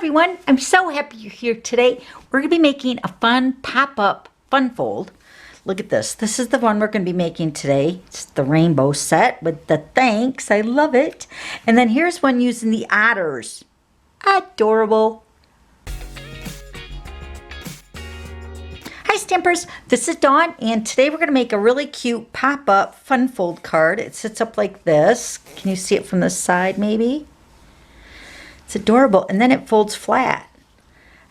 everyone, I'm so happy you're here today. We're going to be making a fun pop-up fun fold. Look at this. This is the one we're going to be making today. It's the rainbow set with the thanks. I love it. And then here's one using the otters. Adorable. Hi Stampers, this is Dawn, and today we're going to make a really cute pop-up fun fold card. It sits up like this. Can you see it from the side maybe? It's adorable, and then it folds flat.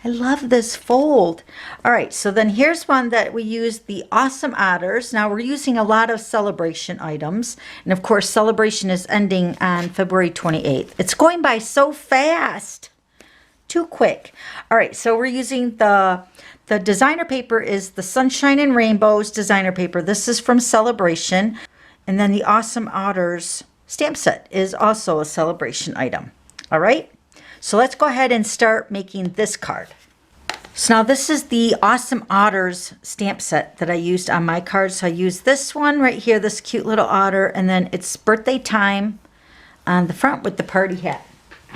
I love this fold. All right, so then here's one that we use the awesome otters. Now we're using a lot of Sale-a-Bration items, and of course Sale-a-Bration is ending on February 28th. It's going by so fast. Too quick. All right, so we're using the designer paper is the Sunshine and Rainbows designer paper. This is from Sale-a-Bration. And then the Awesome Otters stamp set is also a Sale-a-Bration item. All right, so let's go ahead and start making this card. So now this is the Awesome Otters stamp set that I used on my card. So I used this one right here, this cute little otter, and then it's birthday time on the front with the party hat.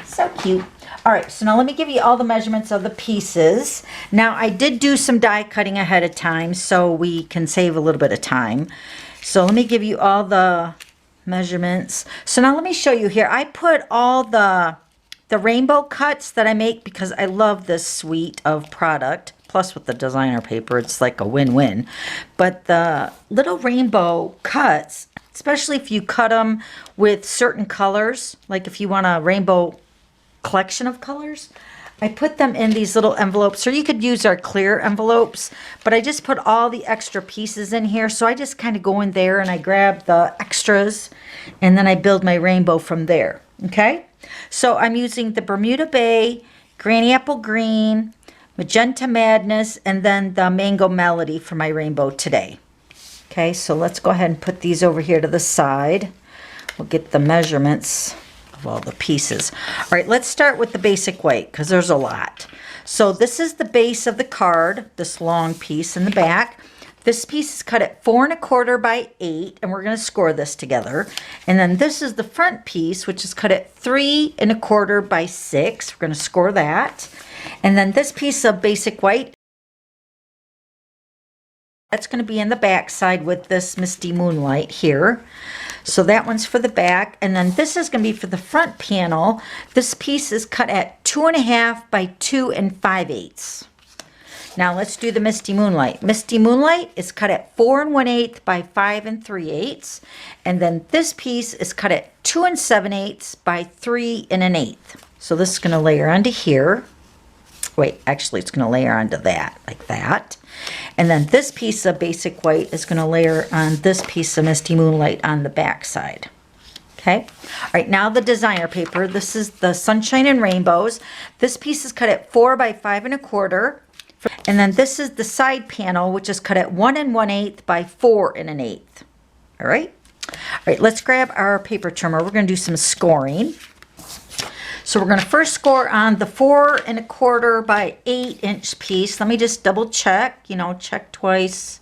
So cute. All right, so now let me give you all the measurements of the pieces. Now I did do some die cutting ahead of time so we can save a little bit of time. So let me give you all the measurements. So now let me show you here. I put all the rainbow cuts that I make because I love this suite of product. Plus with the designer paper, it's like a win-win. But the little rainbow cuts, especially if you cut them with certain colors, like if you want a rainbow collection of colors, I put them in these little envelopes, or you could use our clear envelopes, but I just put all the extra pieces in here. So I just kind of go in there and I grab the extras and then I build my rainbow from there. Okay, so I'm using the Bermuda Bay, Granny Apple Green, Magenta Madness, and then the Mango Melody for my rainbow today. Okay, so let's go ahead and put these over here to the side. We'll get the measurements of all the pieces. All right, let's start with the basic white because there's a lot. So this is the base of the card, this long piece in the back. This piece is cut at 4 1/4 by 8, and we're going to score this together. And then this is the front piece, which is cut at 3 1/4 by 6. We're going to score that. And then this piece of basic white, that's going to be in the back side with this Misty Moonlight here. So that one's for the back. And then this is going to be for the front panel. This piece is cut at 2 1/2 by 2 5/8. Now let's do the Misty Moonlight. Misty Moonlight is cut at 4 1/8 by 5 3/8. And then this piece is cut at 2 7/8 by 3 1/8. So this is going to layer onto here. Wait, actually it's going to layer onto that, like that. And then this piece of basic white is going to layer on this piece of Misty Moonlight on the back side. Okay, all right, now the designer paper. This is the Sunshine and Rainbows. This piece is cut at 4 by 5 1/4. And then this is the side panel, which is cut at 1 1/8 by 4 1/8. All right, let's grab our paper trimmer. We're going to do some scoring. So we're going to first score on the 4 1/4 by 8" piece. Let me just double check, check twice,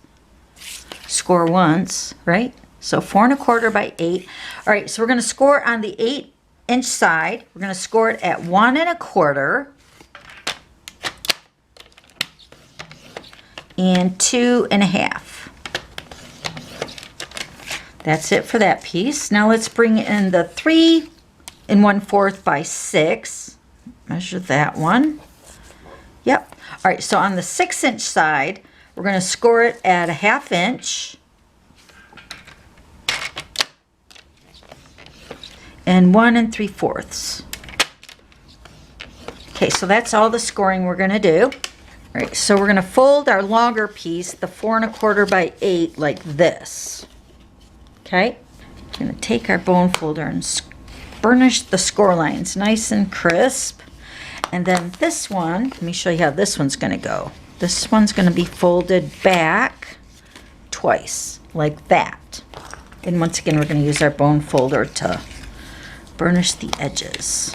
score once, right? So 4 1/4 by 8. All right, so we're going to score on the 8" side. We're going to score it at 1 1/4 and 2 1/2. That's it for that piece. Now let's bring in the 3 1/4 by 6. Measure that one. Yep. All right, so on the 6" side, we're going to score it at a 1/2 inch. And 1 3/4. Okay, so that's all the scoring we're going to do. All right, so we're going to fold our longer piece, the 4 1/4 by 8, like this. Okay, we're going to take our bone folder and burnish the score lines nice and crisp. And then this one, let me show you how this one's going to go. This one's going to be folded back twice, like that. And once again, we're going to use our bone folder to burnish the edges.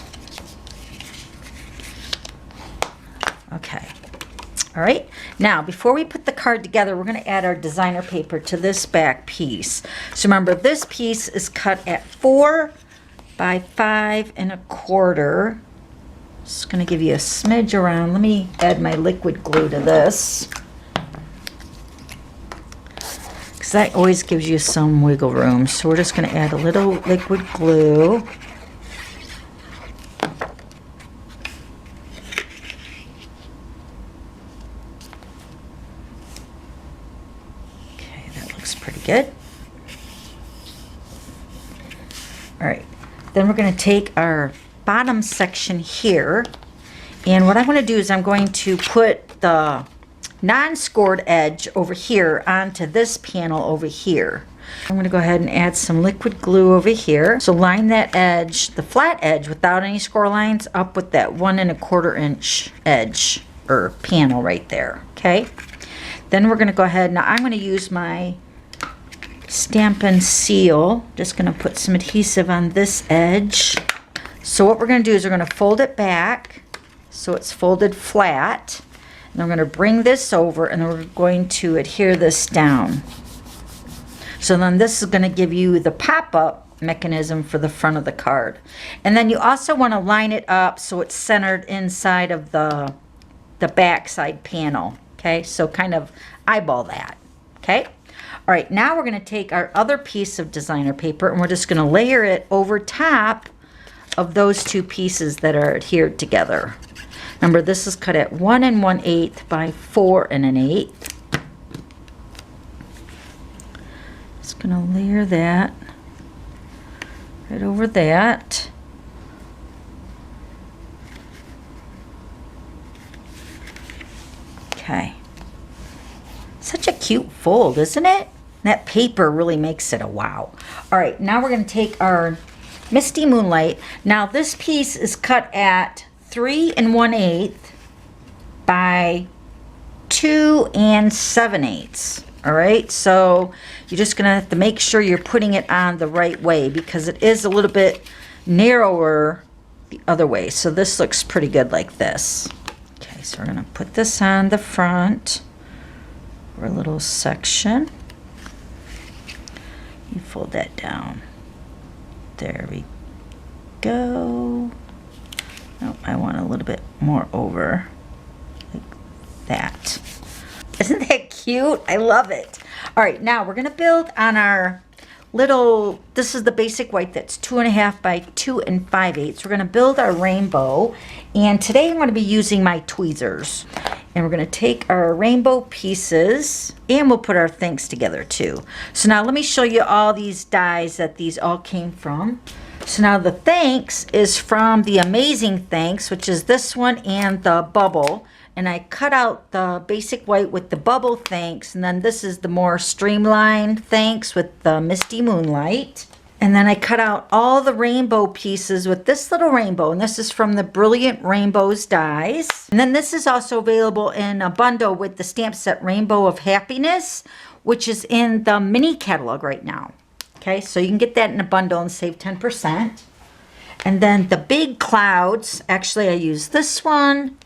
Okay. All right, now before we put the card together, we're going to add our designer paper to this back piece. So remember, this piece is cut at 4 by 5 1/4 Just gonna give you a smidge around. Let me add my liquid glue to this, because that always gives you some wiggle room. So we're just gonna add a little liquid glue. Okay, that looks pretty good. All right, then we're gonna take our bottom section here, and what I'm going to do is I'm going to put the non-scored edge over here onto this panel over here. I'm going to go ahead and add some liquid glue over here. So line that edge, the flat edge without any score lines, up with that 1 1/4 inch edge or panel right there. Okay, then we're going to go ahead, now I'm going to use my Stampin' Seal. Just going to put some adhesive on this edge. So what we're going to do is we're going to fold it back so it's folded flat. And I'm going to bring this over, and then we're going to adhere this down. So then this is going to give you the pop-up mechanism for the front of the card. And then you also want to line it up so it's centered inside of the back side panel. Okay, so kind of eyeball that. Okay. All right, now we're going to take our other piece of designer paper, and we're just going to layer it over top of those two pieces that are adhered together. Remember, this is cut at 1 1/8 by 4 1/8. Just gonna layer that right over that. Okay. Such a cute fold, isn't it? That paper really makes it a wow. All right, now we're gonna take our Misty Moonlight. Now this piece is cut at 3 1/8 by 2 7/8. All right, so you're just gonna have to make sure you're putting it on the right way, because it is a little bit narrower the other way. So this looks pretty good like this. Okay, so we're gonna put this on the front for a little section. You fold that down. There we go. Oh, I want a little bit more over, like that. Isn't that cute? I love it. All right, now we're gonna build on our little, this is the basic white that's 2 1/2 by 2 5/8. We're gonna build our rainbow, and today I'm gonna be using my tweezers. And we're gonna take our rainbow pieces, and we'll put our thanks together too. So now let me show you all these dies that these all came from. So now the thanks is from the Amazing Thanks, which is this one and the bubble. And I cut out the basic white with the bubble thanks, and then this is the more streamlined thanks with the Misty Moonlight. And then I cut out all the rainbow pieces with this little rainbow, and this is from the Brilliant Rainbows dies. And then this is also available in a bundle with the stamp set Rainbow of Happiness, which is in the mini catalog right now. Okay, so you can get that in a bundle and save 10%. And then the big clouds, actually I use this one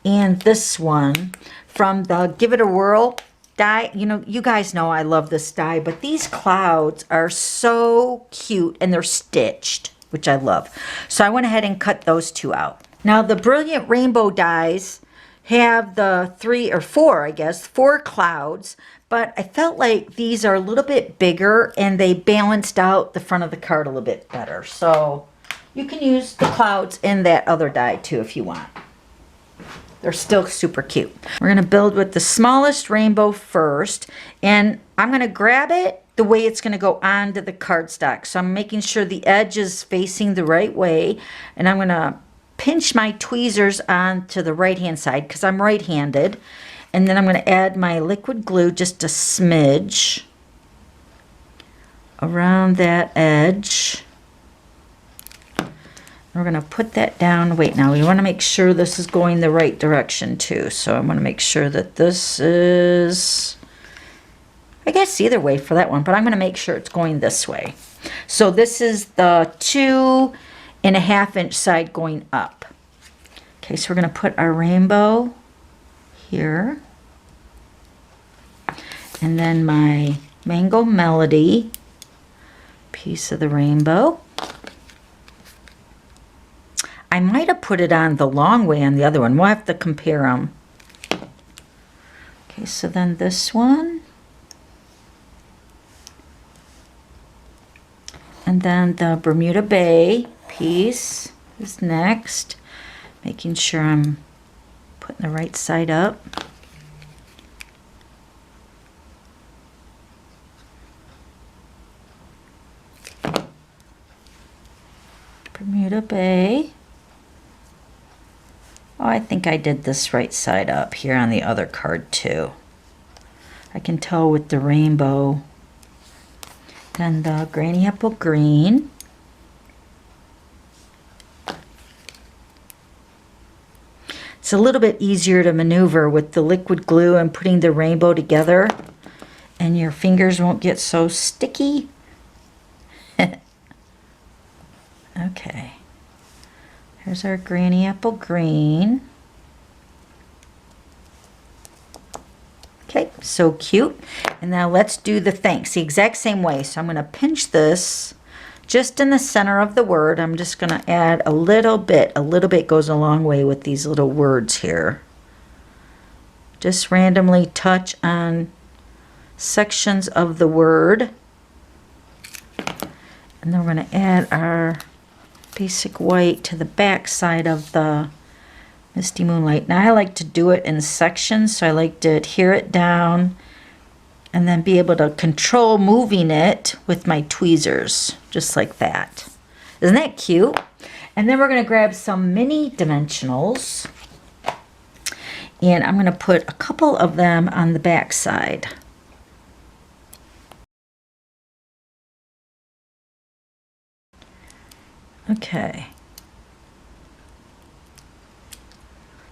and this one from the Give It a Whirl die. You know, you guys know I love this die, but these clouds are so cute and they're stitched, which I love. So I went ahead and cut those two out. Now the Brilliant Rainbow dies have the 3 or 4, I guess, 4 clouds, but I felt like these are a little bit bigger and they balanced out the front of the card a little bit better. So you can use the clouds in that other die too if you want. They're still super cute. We're gonna build with the smallest rainbow first, and I'm gonna grab it the way it's gonna go onto the cardstock. So I'm making sure the edge is facing the right way, and I'm gonna pinch my tweezers onto the right-hand side because I'm right-handed. And then I'm gonna add my liquid glue, just a smidge around that edge. We're gonna put that down. Wait, now we wanna make sure this is going the right direction too. So I'm gonna make sure that this is, I guess either way for that one, but I'm gonna make sure it's going this way. So this is the 2.5 inch side going up. Okay, so we're gonna put our rainbow here. And then my Mango Melody piece of the rainbow. I might have put it on the long way on the other one. We'll have to compare them. Okay, so then this one. And then the Bermuda Bay piece is next. Making sure I'm putting the right side up. Bermuda Bay. Oh, I think I did this right side up here on the other card too. I can tell with the rainbow. Then the Granny Apple Green. It's a little bit easier to maneuver with the liquid glue and putting the rainbow together, and your fingers won't get so sticky. Okay, here's our Granny Apple Green. Okay, so cute. And now let's do the thanks the exact same way. So I'm going to pinch this just in the center of the word. I'm just going to add a little bit. A little bit goes a long way with these little words here. Just randomly touch on sections of the word. And then we're going to add our basic white to the back side of the Misty Moonlight. Now I like to do it in sections, so I like to adhere it down and then be able to control moving it with my tweezers, just like that. Isn't that cute? And then we're going to grab some mini dimensionals, and I'm going to put a couple of them on the back side. Okay.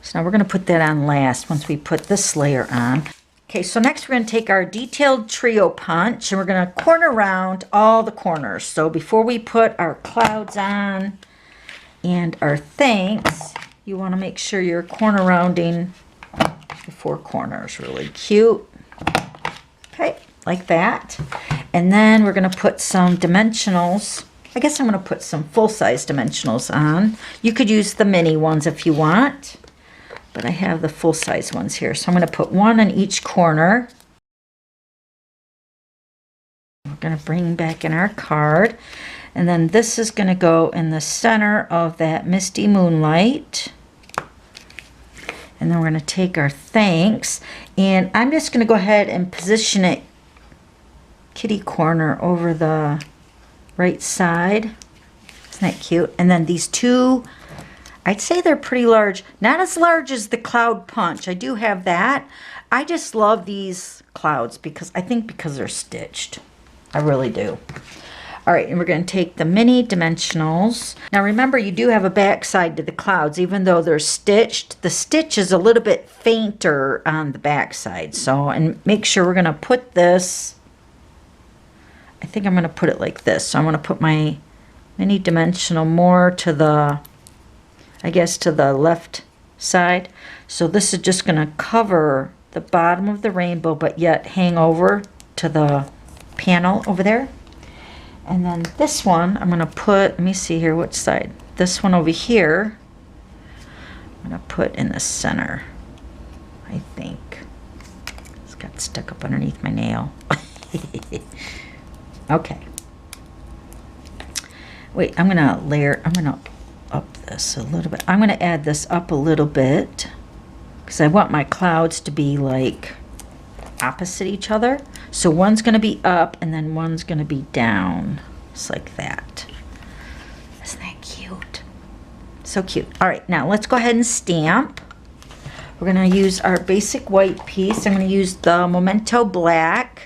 So now we're going to put that on last once we put this layer on. Okay, so next we're going to take our detailed trio punch and we're going to corner round all the corners. So before we put our clouds on and our thanks, you want to make sure you're corner rounding the four corners. Really cute. Okay, like that. And then we're going to put some dimensionals. I guess I'm going to put some full-size dimensionals on. You could use the mini ones if you want, but I have the full-size ones here. So I'm going to put one on each corner. We're going to bring back in our card. And then this is going to go in the center of that Misty Moonlight. And then we're going to take our thanks. And I'm just going to go ahead and position it kitty corner over the right side. Isn't that cute? And then these two, I'd say they're pretty large. Not as large as the cloud punch. I do have that. I just love these clouds because they're stitched. I really do. All right, and we're going to take the mini dimensionals. Now remember, you do have a back side to the clouds. Even though they're stitched, the stitch is a little bit fainter on the back side. So, and make sure we're going to put this, I think I'm going to put it like this. So I'm going to put my mini dimensional more to the, I guess, to the left side. So this is just going to cover the bottom of the rainbow, but yet hang over to the panel over there. And then this one, I'm going to put, let me see here, which side? This one over here, I'm going to put in the center, I think. It's got stuck up underneath my nail. Okay. Wait, I'm going to layer, I'm going to up this a little bit. I'm going to add this up a little bit because I want my clouds to be like opposite each other. So one's going to be up and then one's going to be down. Just like that. Isn't that cute? So cute. All right, now let's go ahead and stamp. We're going to use our basic white piece. I'm going to use the Memento Black.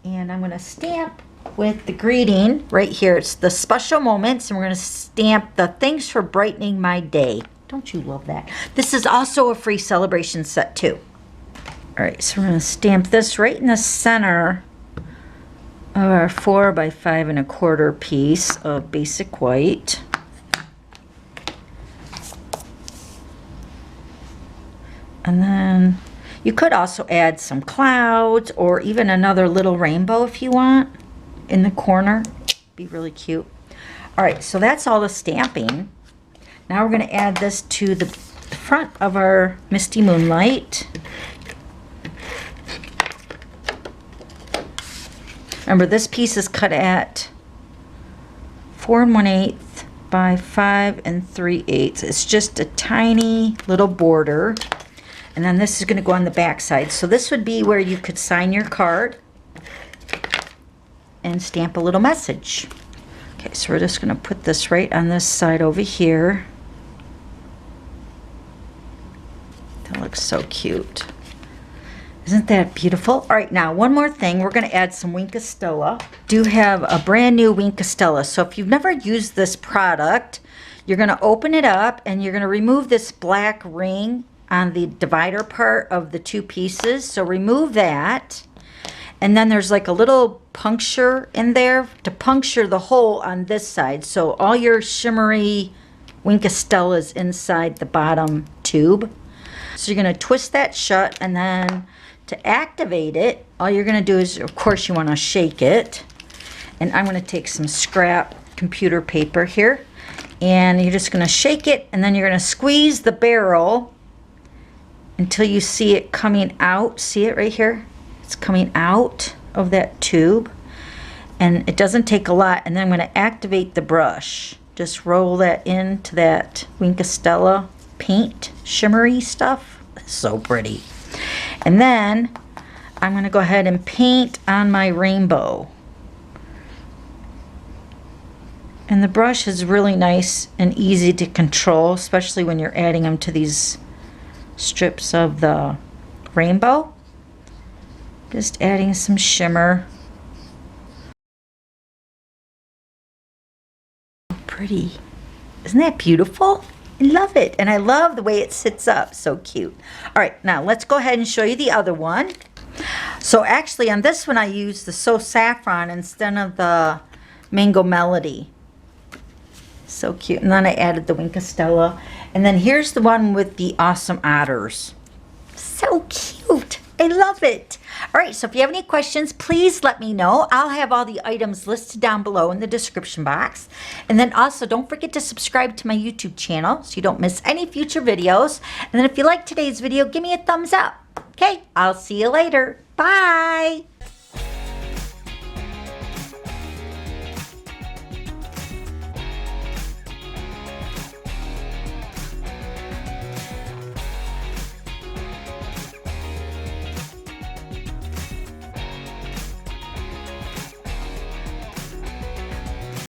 And I'm going to stamp with the greeting right here. It's the Special Moments. And we're going to stamp the Thanks for Brightening My Day. Don't you love that? This is also a free celebration set too. All right, so we're going to stamp this right in the center of our 4 by 5 1/4 piece of basic white. And then you could also add some clouds or even another little rainbow if you want in the corner. Be really cute. All right, so that's all the stamping. Now we're going to add this to the front of our Misty Moonlight. Remember, this piece is cut at 4 1/8 by 5 3/8. It's just a tiny little border. And then this is going to go on the back side. So this would be where you could sign your card and stamp a little message. Okay, so we're just going to put this right on this side over here. That looks so cute. Isn't that beautiful? All right, now one more thing. We're going to add some Wink of Stella. Do have a brand new Wink of Stella. So if you've never used this product, you're going to open it up and you're going to remove this black ring on the divider part of the two pieces. So remove that. And then there's like a little puncture in there to puncture the hole on this side. So all your shimmery Wink of Stella is inside the bottom tube. So you're going to twist that shut, and then to activate it, all you're going to do is, of course, you want to shake it. And I'm going to take some scrap computer paper here, and you're just going to shake it, and then you're going to squeeze the barrel until you see it coming out. See it right here? It's coming out of that tube, and it doesn't take a lot. And then I'm going to activate the brush. Just roll that into that Wink of Stella paint shimmery stuff. So pretty. And then I'm going to go ahead and paint on my rainbow. And the brush is really nice and easy to control, especially when you're adding them to these strips of the rainbow. Just adding some shimmer. Pretty. Isn't that beautiful? I love it, and I love the way it sits up. So cute. All right, now let's go ahead and show you the other one. So actually on this one I used the So Saffron instead of the Mango Melody. So cute. And then I added the Wink of Stella. And then here's the one with the awesome otters. So cute. I love it. All right, so if you have any questions, please let me know. I'll have all the items listed down below in the description box. And then also don't forget to subscribe to my YouTube channel so you don't miss any future videos. And then if you like today's video, give me a thumbs up. Okay, I'll see you later. Bye.